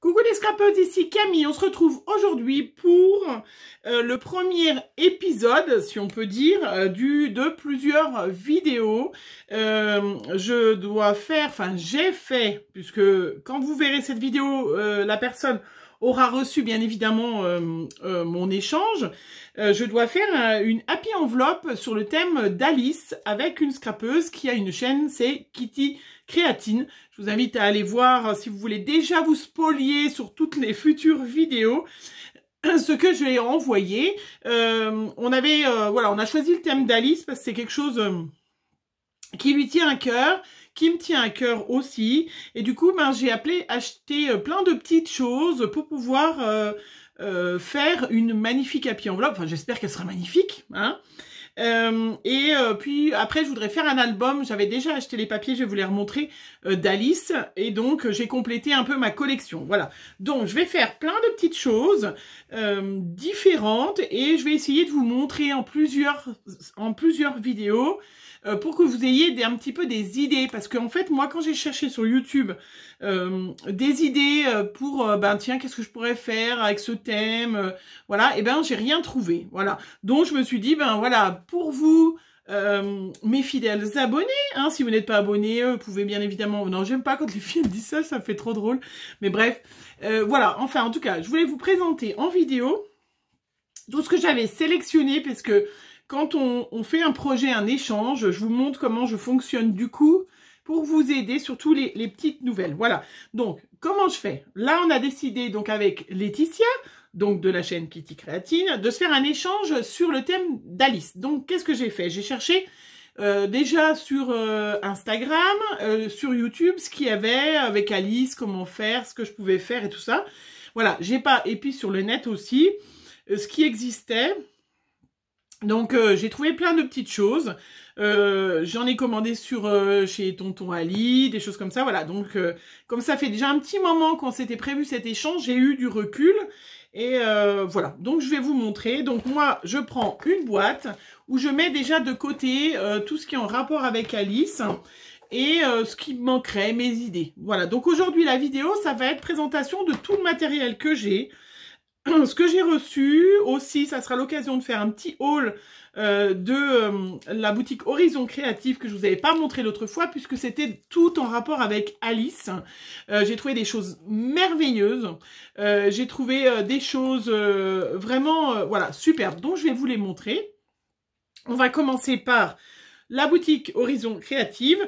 Coucou les scrapeuses, ici Camille. On se retrouve aujourd'hui pour le premier épisode, si on peut dire, de plusieurs vidéos. J'ai fait, puisque quand vous verrez cette vidéo, la personne aura reçu bien évidemment mon échange. Je dois faire une happy enveloppe sur le thème d'Alice avec une scrapeuse qui a une chaîne, c'est Kitty Créatine. Je vous invite à aller voir si vous voulez déjà vous spolier sur toutes les futures vidéos ce que je vais envoyer. On a choisi le thème d'Alice parce que c'est quelque chose qui lui tient à cœur, qui me tient à cœur aussi. Et du coup, j'ai acheté plein de petites choses pour pouvoir faire une magnifique happy enveloppe. Enfin, j'espère qu'elle sera magnifique, hein. Puis après je voudrais faire un album. J'avais déjà acheté les papiers, je vais vous les remontrer, d'Alice, et donc j'ai complété un peu ma collection. Voilà, donc je vais faire plein de petites choses différentes et je vais essayer de vous montrer en plusieurs vidéos pour que vous ayez un petit peu des idées, parce qu'en fait moi quand j'ai cherché sur YouTube des idées pour tiens, qu'est-ce que je pourrais faire avec ce thème, voilà, et j'ai rien trouvé. Voilà, donc je me suis dit voilà, pour vous mes fidèles abonnés, hein, si vous n'êtes pas abonnés, vous pouvez bien évidemment, non, j'aime pas quand les filles disent ça, ça me fait trop drôle, mais bref, voilà, enfin en tout cas je voulais vous présenter en vidéo tout ce que j'avais sélectionné, parce que quand on fait un projet, un échange, je vous montre comment je fonctionne du coup pour vous aider, surtout les petites nouvelles. Voilà, donc comment je fais? Là, on a décidé donc avec Laetitia, donc de la chaîne Kitty Créatine, de se faire un échange sur le thème d'Alice. Donc, qu'est-ce que j'ai fait? J'ai cherché déjà sur Instagram, sur YouTube, ce qu'il y avait avec Alice, comment faire, ce que je pouvais faire et tout ça. Voilà, et puis sur le net aussi, ce qui existait. Donc j'ai trouvé plein de petites choses, j'en ai commandé chez Tonton Ali, des choses comme ça, voilà. Donc comme ça fait déjà un petit moment qu'on s'était prévu cet échange, j'ai eu du recul et voilà. Donc je vais vous montrer. Donc moi je prends une boîte où je mets déjà de côté tout ce qui est en rapport avec Alice et ce qui me manquerait, mes idées. Voilà, donc aujourd'hui la vidéo ça va être présentation de tout le matériel que j'ai. Ce que j'ai reçu aussi, ça sera l'occasion de faire un petit haul de la boutique Horizon Créatif que je vous avais pas montré l'autre fois, puisque c'était tout en rapport avec Alice. J'ai trouvé des choses merveilleuses, j'ai trouvé des choses vraiment voilà, superbes, donc je vais vous les montrer. On va commencer par la boutique Horizon Créative,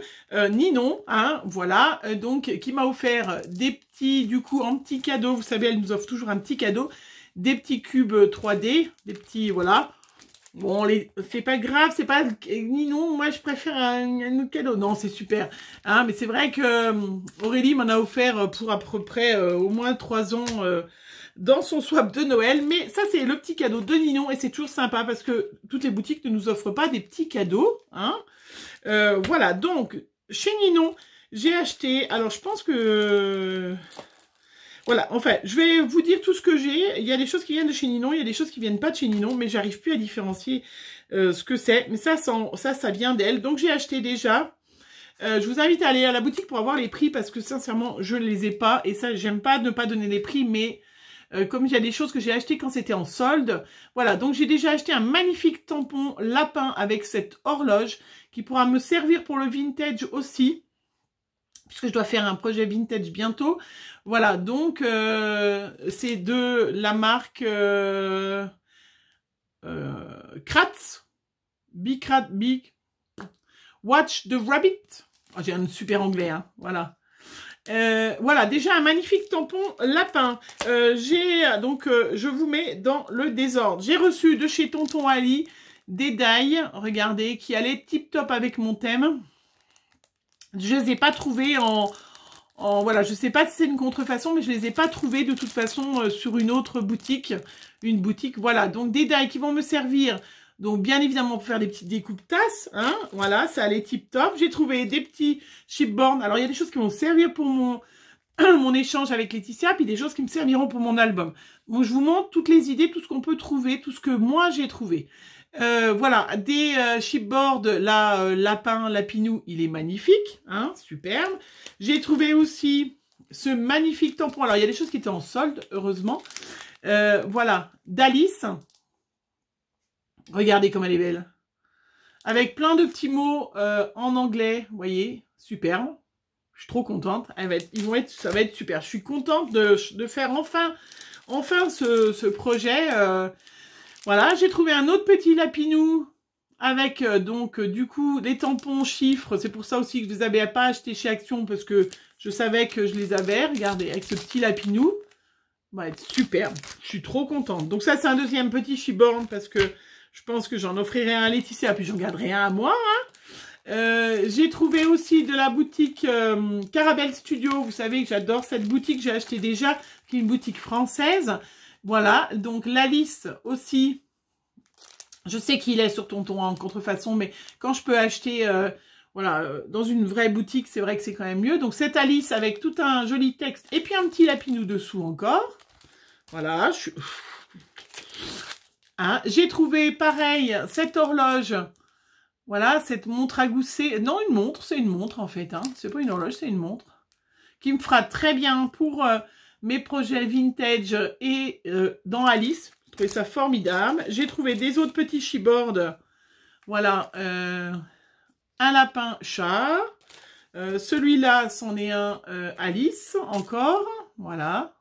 Ninon, hein, voilà, donc qui m'a offert des petits, du coup, en petits cadeaux. Vous savez, elle nous offre toujours un petit cadeau, des petits cubes 3D, des petits, voilà. Bon, c'est pas grave, c'est pas Ninon, moi je préfère un autre cadeau. Non, c'est super, hein, mais c'est vrai que Aurélie m'en a offert pour à peu près au moins 3 ans dans son swap de Noël. Mais ça, c'est le petit cadeau de Ninon et c'est toujours sympa parce que toutes les boutiques ne nous offrent pas des petits cadeaux, hein. Voilà, donc chez Ninon, j'ai acheté, alors je pense que... Voilà, enfin, je vais vous dire tout ce que j'ai. Il y a des choses qui viennent de chez Ninon, il y a des choses qui viennent pas de chez Ninon, mais j'arrive plus à différencier ce que c'est. Mais ça vient d'elle. Donc j'ai acheté déjà. Je vous invite à aller à la boutique pour avoir les prix, parce que sincèrement, je ne les ai pas. Et ça, j'aime pas ne pas donner les prix, mais comme il y a des choses que j'ai achetées quand c'était en solde. Voilà, donc j'ai déjà acheté un magnifique tampon lapin avec cette horloge qui pourra me servir pour le vintage aussi, puisque je dois faire un projet vintage bientôt. Voilà, donc c'est de la marque Kratz, Big Watch the Rabbit. Oh, j'ai un super anglais, hein, voilà. Voilà, déjà un magnifique tampon lapin. Je vous mets dans le désordre. J'ai reçu de chez Tonton Ali des dailles, regardez, qui allaient tip top avec mon thème. Je les ai pas trouvés voilà, je sais pas si c'est une contrefaçon, mais je les ai pas trouvés de toute façon sur une autre boutique. Une boutique, voilà. Donc des dailles qui vont me servir, donc bien évidemment pour faire des petites découpes tasses, hein. Voilà, ça allait tip top. J'ai trouvé des petits chipboards. Alors il y a des choses qui vont me servir pour mon échange avec Laetitia, puis des choses qui me serviront pour mon album. Donc je vous montre toutes les idées, tout ce qu'on peut trouver, tout ce que moi j'ai trouvé. Voilà, des chipboards, lapin, lapinou, il est magnifique, hein, superbe. J'ai trouvé aussi ce magnifique tampon. Alors, il y a des choses qui étaient en solde, heureusement. Voilà, d'Alice. Regardez comme elle est belle. Avec plein de petits mots en anglais, vous voyez, superbe. Je suis trop contente. Ça va être super. Je suis contente de faire enfin ce projet. Voilà, j'ai trouvé un autre petit lapinou avec donc du coup les tampons chiffres. C'est pour ça aussi que je les avais pas achetés chez Action parce que je savais que je les avais. Regardez, avec ce petit lapinou. Va être superbe. Je suis trop contente. Donc ça, c'est un deuxième petit chiborn parce que je pense que j'en offrirai un à Laetitia, puis j'en garderai un à moi. Hein. J'ai trouvé aussi de la boutique Carabel Studio. Vous savez que j'adore cette boutique. J'ai acheté déjà, qui est une boutique française. Voilà. Donc l'Alice aussi. Je sais qu'il est sur Tonton en contrefaçon, mais quand je peux acheter... voilà, dans une vraie boutique, c'est vrai que c'est quand même mieux. Donc, cette Alice avec tout un joli texte et puis un petit lapinou dessous encore. Voilà, hein, j'ai trouvé pareil cette horloge. Voilà, cette montre à gousset. Non, une montre, c'est une montre en fait. Hein. C'est pas une horloge, c'est une montre. Qui me fera très bien pour mes projets vintage et dans Alice. J'ai trouvé ça formidable. J'ai trouvé des autres petits chibords. Voilà, un lapin chat. Celui-là, c'en est un Alice, encore. Voilà.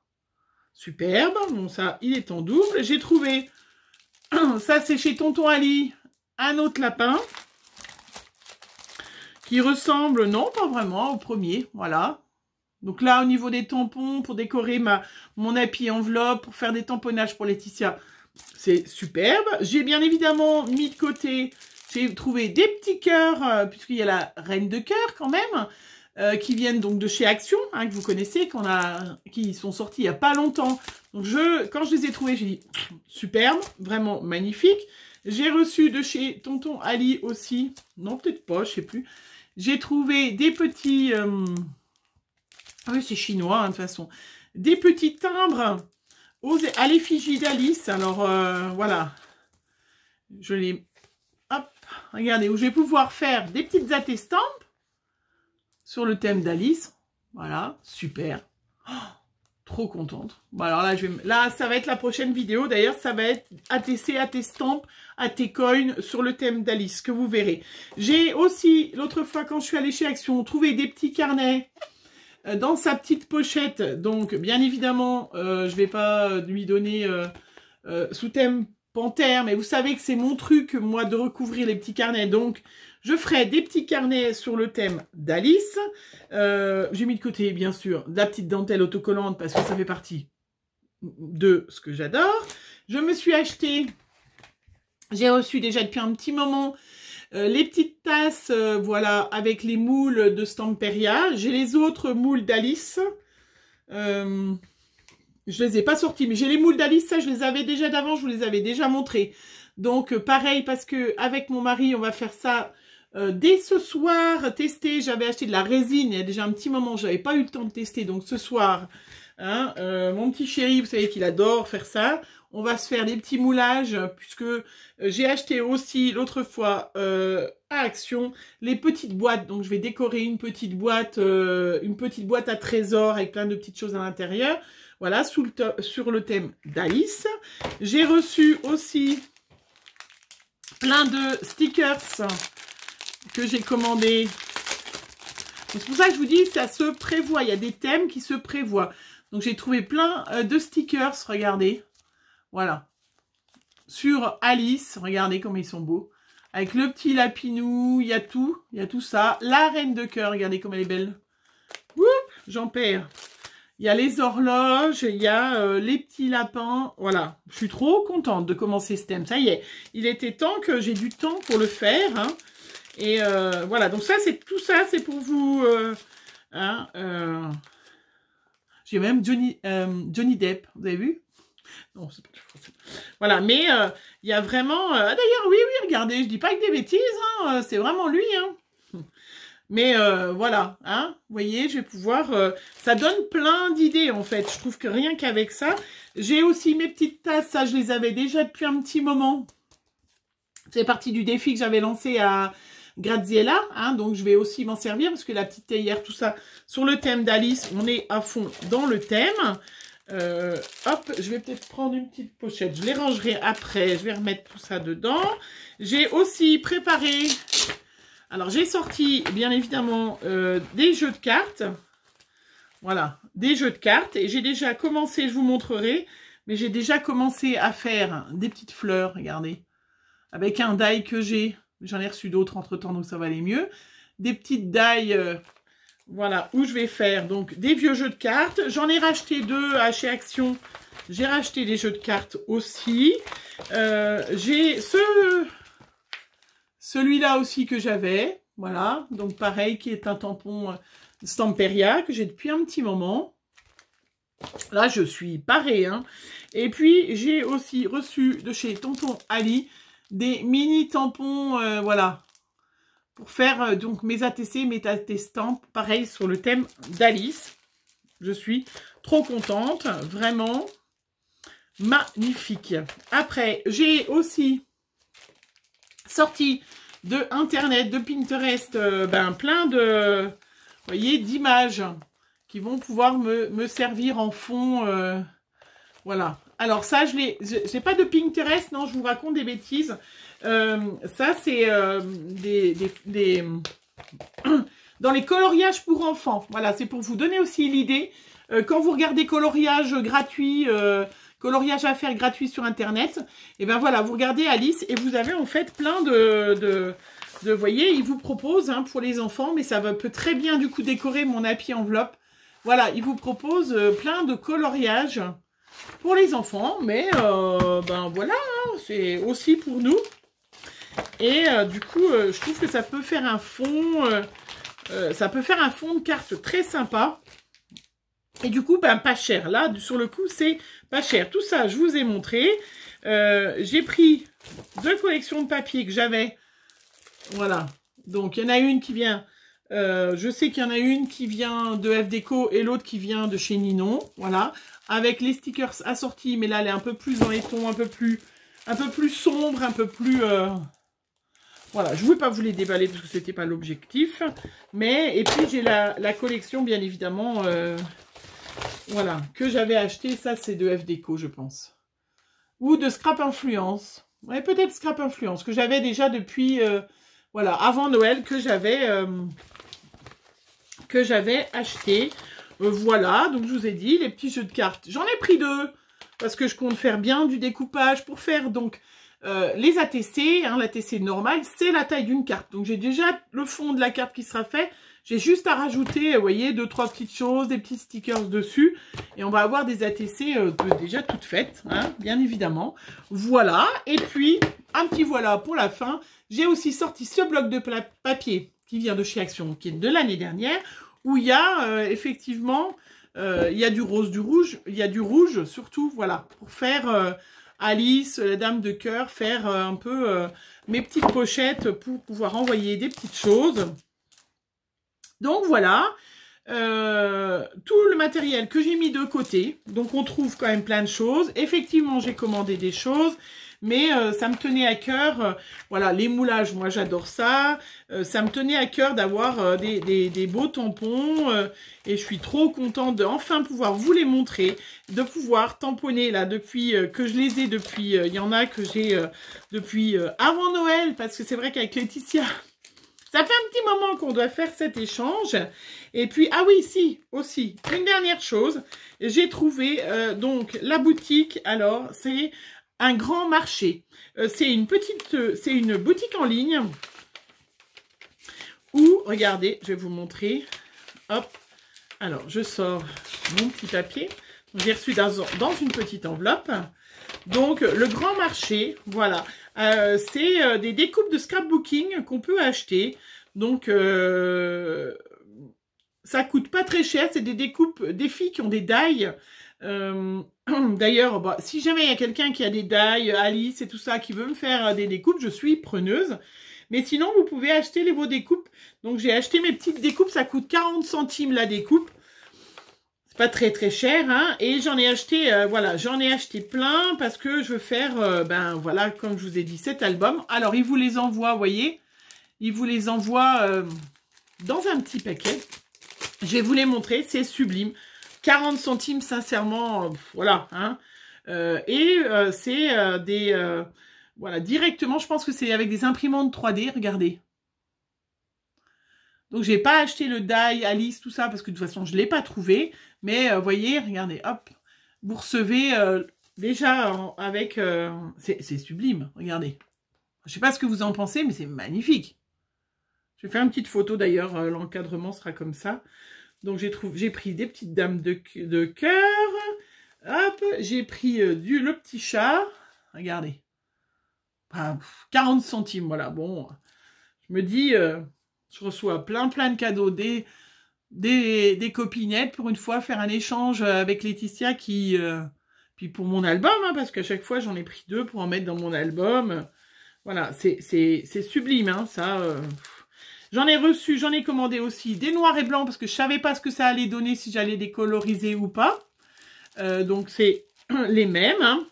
Superbe. Bon, ça, il est en double. J'ai trouvé, ça c'est chez Tonton Ali, un autre lapin. Qui ressemble, non, pas vraiment, au premier. Voilà. Donc là, au niveau des tampons, pour décorer mon happy enveloppe, pour faire des tamponnages pour Laetitia, c'est superbe. J'ai bien évidemment mis de côté... J'ai trouvé des petits cœurs, puisqu'il y a la reine de cœur quand même, qui viennent donc de chez Action, hein, que vous connaissez, qui sont sortis il n'y a pas longtemps. Donc quand je les ai trouvés, j'ai dit superbe, vraiment magnifique. J'ai reçu de chez Tonton Ali aussi, non peut-être pas, je sais plus. J'ai trouvé des petits, oui c'est chinois hein, de toute façon, des petits timbres à l'effigie d'Alice. Alors voilà, je les... Hop, regardez, où je vais pouvoir faire des petites attestampes sur le thème d'Alice. Voilà, super. Oh, trop contente. Bon, alors là, ça va être la prochaine vidéo. D'ailleurs, ça va être attestampes, attécoin sur le thème d'Alice, que vous verrez. J'ai aussi, l'autre fois, quand je suis allée chez Action, trouvé des petits carnets dans sa petite pochette. Donc, bien évidemment, je vais pas lui donner sous thème Panthère, mais vous savez que c'est mon truc, moi, de recouvrir les petits carnets. Donc, je ferai des petits carnets sur le thème d'Alice. J'ai mis de côté, bien sûr, de la petite dentelle autocollante parce que ça fait partie de ce que j'adore. Je me suis acheté, j'ai reçu déjà depuis un petit moment, les petites tasses, voilà, avec les moules de Stamperia. J'ai les autres moules d'Alice. Je les ai pas sortis, mais j'ai les moules d'Alice, ça je les avais déjà d'avant, je vous les avais déjà montrés. Donc pareil, parce que avec mon mari, on va faire ça dès ce soir, tester. J'avais acheté de la résine, il y a déjà un petit moment, j'avais pas eu le temps de tester. Donc ce soir, hein, mon petit chéri, vous savez qu'il adore faire ça. On va se faire des petits moulages, puisque j'ai acheté aussi l'autre fois à Action les petites boîtes. Donc je vais décorer une petite boîte à trésor avec plein de petites choses à l'intérieur. Voilà, sur le thème d'Alice. J'ai reçu aussi plein de stickers que j'ai commandés. C'est pour ça que je vous dis, ça se prévoit. Il y a des thèmes qui se prévoient. Donc, j'ai trouvé plein de stickers. Regardez. Voilà. Sur Alice. Regardez comme ils sont beaux. Avec le petit lapinou. Il y a tout. Il y a tout ça. La reine de cœur. Regardez comme elle est belle. Ouh, j'en perds. Il y a les horloges, il y a les petits lapins. Voilà, je suis trop contente de commencer ce thème. Ça y est, il était temps que j'ai du temps pour le faire. Hein. Et voilà, donc ça, tout ça, c'est pour vous. Hein, j'ai même Johnny Depp, vous avez vu? Non, c'est pas du français. Voilà, mais il y a vraiment... D'ailleurs, oui, regardez, je dis pas que des bêtises, hein, c'est vraiment lui, hein. Mais voilà, hein, vous voyez, je vais pouvoir... ça donne plein d'idées, en fait. Je trouve que rien qu'avec ça... J'ai aussi mes petites tasses, ça, je les avais déjà depuis un petit moment. C'est parti du défi que j'avais lancé Graziella, hein, donc je vais aussi m'en servir parce que la petite théière, tout ça, sur le thème d'Alice, on est à fond dans le thème. Hop, je vais peut-être prendre une petite pochette, je les rangerai après, je vais remettre tout ça dedans. J'ai aussi préparé, alors j'ai sorti bien évidemment des jeux de cartes, voilà, des jeux de cartes, et j'ai déjà commencé, je vous montrerai, mais j'ai déjà commencé à faire des petites fleurs, regardez, avec un die que j'ai, j'en ai reçu d'autres entre temps, donc ça va aller mieux, des petites die, voilà, où je vais faire donc des vieux jeux de cartes. J'en ai racheté 2 à chez Action. J'ai racheté des jeux de cartes aussi. J'ai celui-là aussi que j'avais. Voilà, donc pareil, qui est un tampon Stamperia que j'ai depuis un petit moment. Là, je suis parée, hein. Et puis, j'ai aussi reçu de chez Tonton Ali des mini tampons, voilà, pour faire donc mes ATC, mes attestants, pareil sur le thème d'Alice. Je suis trop contente, vraiment magnifique. Après, j'ai aussi sorti de Internet, de Pinterest, plein de, vous voyez, d'images qui vont pouvoir me servir en fond, voilà. Alors ça, j'ai pas de Pinterest, non, je vous raconte des bêtises. Ça, c'est dans les coloriages pour enfants. Voilà, c'est pour vous donner aussi l'idée. Quand vous regardez coloriage gratuit, coloriage à faire gratuit sur Internet, et ben voilà, vous regardez Alice et vous avez en fait plein de vous voyez, il vous propose hein, pour les enfants, mais ça peut très bien du coup décorer mon happy enveloppe. Voilà, il vous propose plein de coloriages pour les enfants, mais ben voilà, hein, c'est aussi pour nous. Et du coup, je trouve que ça peut faire un fond, de carte très sympa. Et du coup, ben pas cher. Là, sur le coup, c'est pas cher. Tout ça, je vous ai montré. J'ai pris 2 collections de papier que j'avais. Voilà. Donc, il y en a une qui vient... je sais qu'il y en a une qui vient de FDeco et l'autre qui vient de chez Ninon. Voilà. Avec les stickers assortis. Mais là, elle est un peu plus dans les tons, un peu plus sombre, un peu plus... Voilà, je ne voulais pas vous les déballer parce que ce n'était pas l'objectif. Et puis j'ai la collection, bien évidemment, voilà, que j'avais acheté. Ça, c'est de FDeco, je pense. Ou de Scrap Influence. Ouais, peut-être Scrap Influence, que j'avais déjà depuis, voilà, avant Noël, que j'avais acheté. Voilà, donc je vous ai dit, les petits jeux de cartes. J'en ai pris 2, parce que je compte faire bien du découpage pour faire, donc... les ATC, hein, l'ATC normal, c'est la taille d'une carte. Donc, j'ai déjà le fond de la carte qui sera fait. J'ai juste à rajouter, vous voyez, 2-3 petites choses, des petits stickers dessus. Et on va avoir des ATC déjà toutes faites, hein, bien évidemment. Voilà. Et puis, un petit voilà pour la fin. J'ai aussi sorti ce bloc de papier qui vient de chez Action, qui est de l'année dernière, où il y a effectivement, il y a du rose, du rouge, il y a du rouge surtout, voilà, pour faire... Alice, la dame de cœur, faire un peu mes petites pochettes pour pouvoir envoyer des petites choses. Donc voilà, tout le matériel que j'ai mis de côté. Donc on trouve quand même plein de choses. Effectivement, j'ai commandé des choses, mais ça me tenait à cœur. Voilà, les moulages, moi j'adore ça. Ça me tenait à cœur d'avoir des beaux tampons. Et je suis trop contente de enfin pouvoir vous les montrer, de pouvoir tamponner là depuis que je les ai depuis, il y en a que j'ai depuis avant Noël, parce que c'est vrai qu'avec Laetitia, ça fait un petit moment qu'on doit faire cet échange. Et puis, ah oui, si, aussi, une dernière chose, j'ai trouvé donc la boutique, alors c'est un grand marché. C'est une boutique en ligne où, regardez, je vais vous montrer, hop. Alors, je sors mon petit papier. J'ai reçu dans une petite enveloppe. Donc, le grand marché, voilà. C'est des découpes de scrapbooking qu'on peut acheter. Donc, ça coûte pas très cher. C'est des découpes, des filles qui ont des die. D'ailleurs, bah, si jamais il y a quelqu'un qui a des die, Alice et tout ça, qui veut me faire des découpes, je suis preneuse. Mais sinon, vous pouvez acheter vos découpes. Donc, j'ai acheté mes petites découpes. Ça coûte 40 centimes la découpe. C'est pas très, très cher. Hein. Et j'en ai acheté, voilà, j'en ai acheté plein parce que je veux faire, voilà, comme je vous ai dit, cet album. Alors, il vous les envoie, vous voyez. il vous les envoie dans un petit paquet. Je vais vous les montrer, c'est sublime. 40 centimes, sincèrement, voilà. Hein. C'est des... voilà, directement, je pense que c'est avec des imprimantes 3D, regardez. Donc, j'ai pas acheté le die, Alice, tout ça, parce que de toute façon, je l'ai pas trouvé. Mais, vous voyez, regardez, hop, vous recevez déjà avec... c'est sublime, regardez. Je sais pas ce que vous en pensez, mais c'est magnifique. Je vais faire une petite photo, d'ailleurs, l'encadrement sera comme ça. Donc, j'ai pris des petites dames de cœur. Hop, j'ai pris le petit chat. Regardez. 40 centimes, voilà. Bon, je me dis, je reçois plein de cadeaux. Des copinettes, pour une fois, faire un échange avec Laetitia qui... puis pour mon album, hein, parce qu'à chaque fois, j'en ai pris 2 pour en mettre dans mon album. Voilà, c'est sublime, hein, ça... J'en ai reçu, j'en ai commandé aussi des noirs et blancs parce que je savais pas ce que ça allait donner, si j'allais les coloriser ou pas. Donc c'est les mêmes, hein.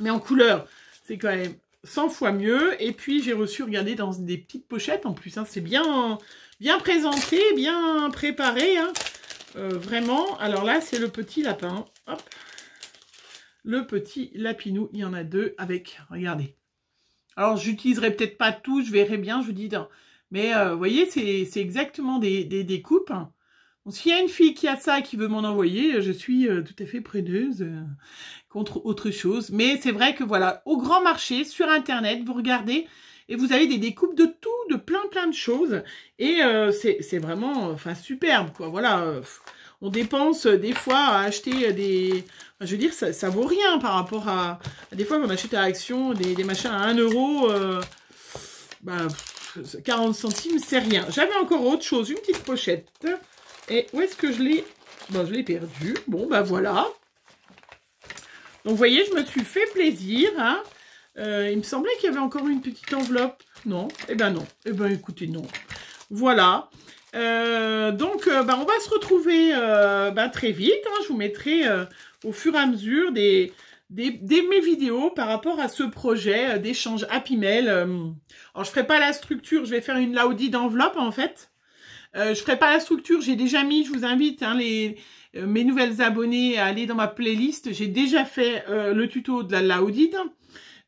Mais en couleur, c'est quand même 100 fois mieux. Et puis j'ai reçu, regardez, dans des petites pochettes en plus. Hein. C'est bien présenté, bien préparé. Hein. Vraiment. Alors là, c'est le petit lapin. Hop. Le petit lapinou, il y en a 2 avec, regardez. Alors j'utiliserai peut-être pas tout, je verrai bien, je vous dis... Mais vous voyez, c'est exactement des coupes. Donc, s'il y a une fille qui a ça et qui veut m'en envoyer, je suis tout à fait preneuse contre autre chose. Mais c'est vrai que voilà, au grand marché, sur Internet, vous regardez et vous avez des découpes de tout, de plein de choses. Et c'est vraiment enfin superbe, quoi. Voilà, on dépense des fois à acheter des... Enfin, je veux dire, ça vaut rien par rapport à... Des fois, on achète à Action des machins à 1 €. 40 centimes, c'est rien. J'avais encore autre chose, une petite pochette. Et où est-ce que je l'ai? Bon, je l'ai perdu. Bon, bah voilà. Donc, vous voyez, je me suis fait plaisir. Hein. Il me semblait qu'il y avait encore une petite enveloppe. Non? Eh ben non. Eh ben écoutez, non. Voilà. Donc, on va se retrouver très vite. Hein. Je vous mettrai au fur et à mesure mes vidéos par rapport à ce projet d'échange Happy Mail. Alors, je ferai pas la structure, je vais faire une Laudi d'enveloppe, en fait. Je ferai pas la structure, j'ai déjà mis, je vous invite, hein, mes nouvelles abonnés à aller dans ma playlist. J'ai déjà fait le tuto de la Laudi.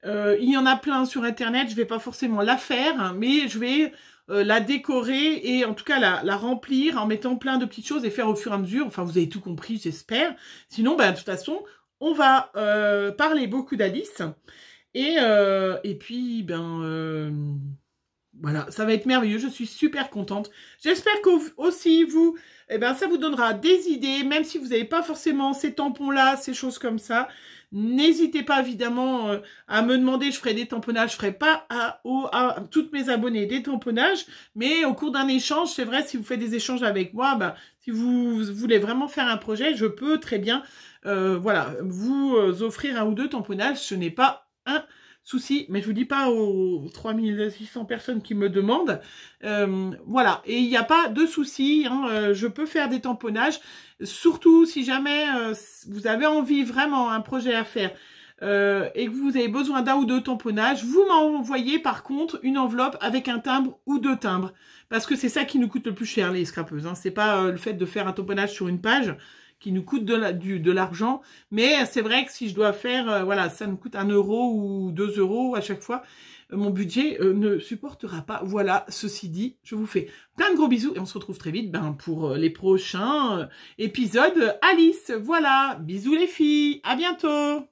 Il y en a plein sur Internet, je vais pas forcément la faire, hein, mais je vais la décorer et en tout cas la remplir en mettant plein de petites choses et faire au fur et à mesure. Enfin, vous avez tout compris, j'espère. Sinon, de toute façon... On va parler beaucoup d'Alice et puis voilà, ça va être merveilleux. Je suis super contente. J'espère qu'aussi vous, ça vous donnera des idées, même si vous n'avez pas forcément ces tampons-là, ces choses comme ça. N'hésitez pas évidemment à me demander, je ferai des tamponnages, je ferai pas à toutes mes abonnés des tamponnages, mais au cours d'un échange, c'est vrai, si vous faites des échanges avec moi, si vous voulez vraiment faire un projet, je peux très bien voilà, vous offrir 1 ou 2 tamponnages, ce n'est pas un souci, mais je vous dis pas aux 3600 personnes qui me demandent, voilà, et il n'y a pas de souci, hein, je peux faire des tamponnages, surtout si jamais vous avez envie vraiment un projet à faire et que vous avez besoin d'1 ou 2 tamponnages, vous m'envoyez par contre une enveloppe avec un timbre ou 2 timbres, parce que c'est ça qui nous coûte le plus cher les scrapeuses, hein, c'est pas le fait de faire un tamponnage sur une page qui nous coûte de l'argent, mais c'est vrai que si je dois faire, voilà, ça me coûte 1 € ou 2 € à chaque fois, mon budget ne supportera pas. Voilà, ceci dit, je vous fais plein de gros bisous et on se retrouve très vite pour les prochains épisodes Alice. Voilà, bisous les filles, à bientôt.